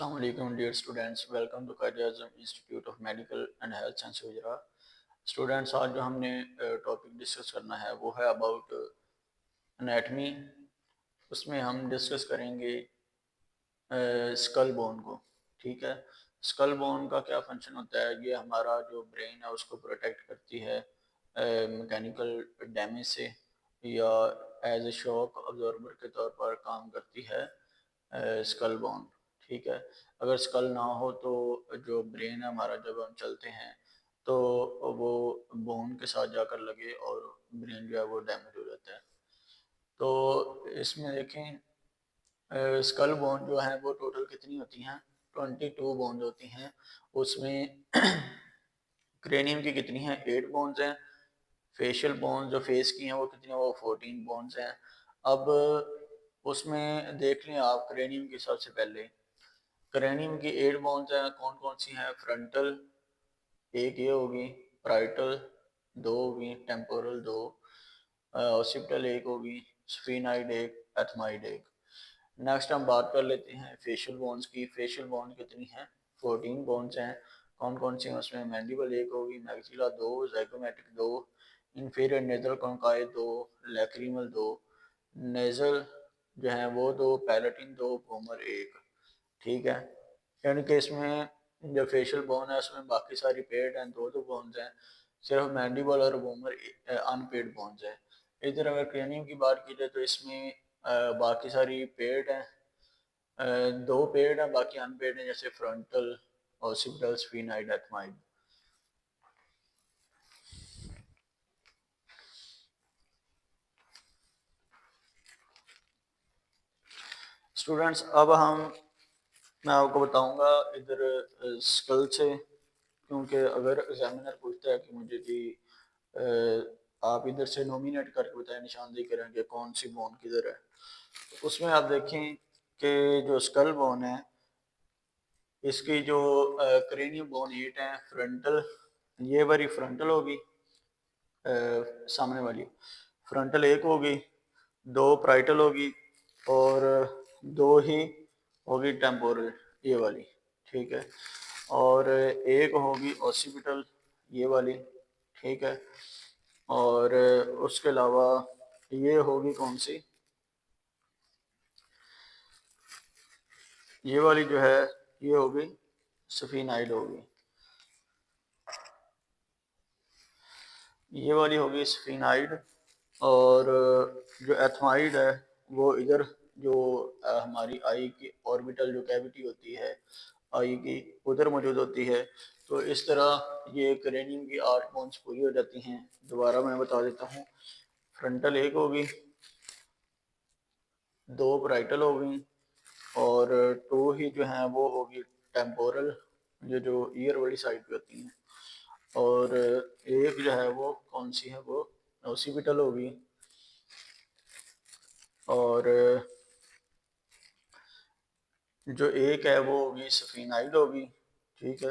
Assalamu alaikum dear students, welcome to Qaid Azam Institute of Medical and Health Science Gujarat. Students, आज जो हमने topic discuss करना है वो है अबाउट एनाटमी। उसमें हम डिस्कस करेंगे स्कल बोन को। ठीक है, स्कल बोन का क्या फंक्शन होता है? ये हमारा जो ब्रेन है उसको प्रोटेक्ट करती है मैकेनिकल डैमेज से, या एज ए शॉक अब्जॉर्बर के तौर पर काम करती है स्कल बोन। ठीक है, अगर स्कल ना हो तो जो ब्रेन है हमारा, जब हम चलते हैं तो वो बोन के साथ जाकर लगे और ब्रेन जो है वो डैमेज हो जाता है। तो इसमें देखें, स्कल बोन जो है वो टोटल कितनी होती हैं? 22 बोन्स होती हैं। उसमें क्रेनियम की कितनी हैं? 8 बोन्स हैं। फेशियल बोन्स जो फेस की हैं वो कितनी हैं? वो 14 बोन्स हैं। अब उसमें देख लें आप, क्रेनियम की सबसे पहले क्रेनियम की 8 बोन्स हैं। कौन कौन सी हैं? फ्रंटल एक ये होगी, पाराइटल दो होगी, टेम्पोरल दो, ऑसिपिटल एक होगी, स्फीनाइड एक, एथमाइड एक। नेक्स्ट हम बात कर लेते हैं फेशियल बोन्स की। फेशियल बोन कितनी हैं? 14 बोन्स हैं। कौन कौन सी हैं उसमें? मैंडिबल एक होगी, मैक्सिला दो, ज़ाइगोमेटिक दो, इंफीरियर नेजल कॉन्काई दो, लैक्रिमल दो, नेजल जो है वो दो, पैलेटिन दो, वोमर एक। ठीक है, यानी कि इसमें जो फेशियल बोन है उसमें बाकी सारी पेड हैं, दो दो बोन्स हैं, सिर्फ मैंडिबल और वोमर अनपेड बोन्स है। इधर अगर क्रेनियम की बात की जाए तो इसमें बाकी सारी पेड हैं, दो पेड हैं, बाकी अनपेड हैं, जैसे फ्रंटल, ऑसिपिटल, स्फीनाइड, एथमाइड। स्टूडेंट्स, अब मैं आपको बताऊंगा इधर स्कल से, क्योंकि अगर एग्जामिनर पूछता है कि मुझे जी आप इधर से नॉमिनेट करके बताएं, निशानदेही करें कि कौन सी बोन किधर है, तो उसमें आप देखें कि जो स्कल बोन है इसकी जो क्रेनियम बोन 8 है, फ्रंटल ये वाली फ्रंटल होगी, सामने वाली फ्रंटल एक होगी, दो प्राइटल होगी, और दो ही होगी टेम्पोरल ये वाली। ठीक है, और एक होगी ऑसिपिटल ये वाली। ठीक है, और उसके अलावा ये होगी कौन सी? ये वाली जो है ये होगी सफीनाइड होगी। ये वाली होगी स्फीनाइड, और जो एथमाइड है वो इधर जो हमारी आई की ऑर्बिटल जो कैविटी होती है आई की, उधर मौजूद होती है। तो इस तरह ये क्रेनियम की 8 बोन्स पूरी हो जाती हैं। दोबारा मैं बता देता हूँ, फ्रंटल एक होगी, दो ब्राइटल होगी, और टू ही जो है वो होगी टेम्पोरल, जो ईयर वाली साइड पे होती हैं, और एक जो है वो कौन सी है? वो ऑसिपिटल होगी, और जो एक है वो होगी सफीनाइड होगी। ठीक है,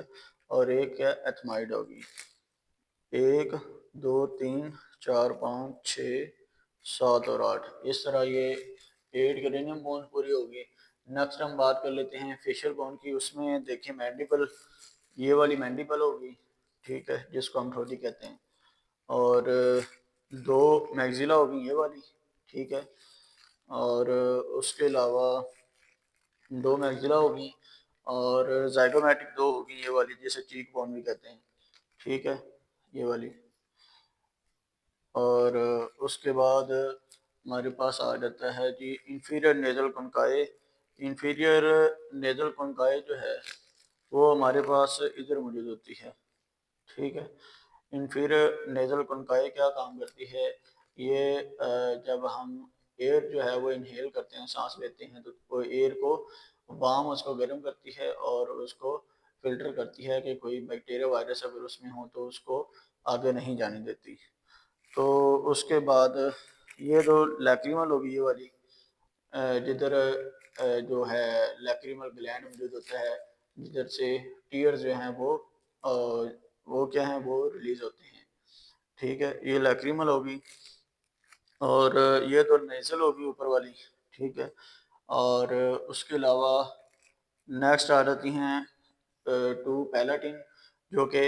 और एक है एथमाइड होगी। एक, दो, तीन, चार, पाँच, छः, सात और आठ, इस तरह ये 8 क्रेनियम बोन पूरी होगी। नेक्स्ट हम बात कर लेते हैं फेशियल बोन की। उसमें देखिए मैंडिबल, ये वाली मैंडिबल होगी। ठीक है, जिसको हम ठोड़ी कहते हैं, और दो मैक्सिला होगी ये वाली। ठीक है, और उसके अलावा दो मैक्सिला होगी, और जाइगोमेटिक दो होगी ये वाली, जिसे चीक बोन भी कहते हैं। ठीक है, ये वाली, और उसके बाद हमारे पास आ जाता है जी इंफीरियर नेजल कॉन्काई। इंफीरियर नेजल कॉन्काई जो है वो हमारे पास इधर मौजूद होती है। ठीक है, इंफीरियर नेजल कॉन्काई क्या काम करती है? ये जब हम एयर जो है वो इनहेल करते हैं, सांस लेते हैं, तो वो एयर को वार्म, उसको गर्म करती है और उसको फिल्टर करती है कि कोई बैक्टीरिया वायरस अगर उसमें हो तो उसको आगे नहीं जाने देती। तो उसके बाद ये जो लैक्रिमल होगी ये वाली, जिधर जो है लैक्रिमल ग्लैंड मौजूद होता है, जिधर से टीयर्स जो हैं वो क्या हैं, वो रिलीज होते हैं। ठीक है, ये लैक्रिमल होगी, और ये तो नेजल होगी ऊपर वाली। ठीक है, और उसके अलावा नेक्स्ट आ जाती हैं टू पैलाटिन, जो कि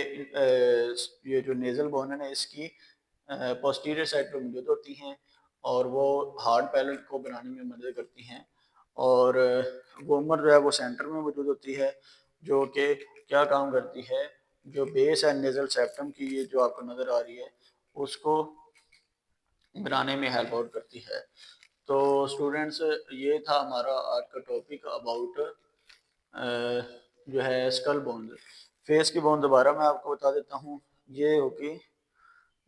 ये जो नेजल बोन है इसकी पोस्टीरियर साइड पर मौजूद होती हैं और वो हार्ड पैलेट को बनाने में मदद करती हैं। और वोमर जो है वो सेंटर में मौजूद होती है, जो कि क्या काम करती है, जो बेस है नेजल सेप्टम की, ये जो आपको नज़र आ रही है, उसको बनाने में हेल्प आउट करती है। तो स्टूडेंट्स, ये था हमारा आज का टॉपिक अबाउट जो है स्कल बोन्स। फेस की बोन दोबारा मैं आपको बता देता हूँ, ये होगी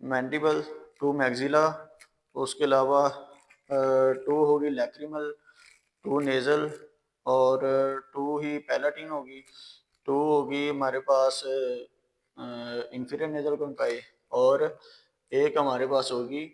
मैंडिबल, टू मैक्सिला, उसके अलावा टू होगी लैक्रिमल, टू नेज़ल, और टू ही पैलाटिन होगी, टू होगी हमारे पास इंफीरियर नेज़ल कॉन्काई, और एक हमारे पास होगी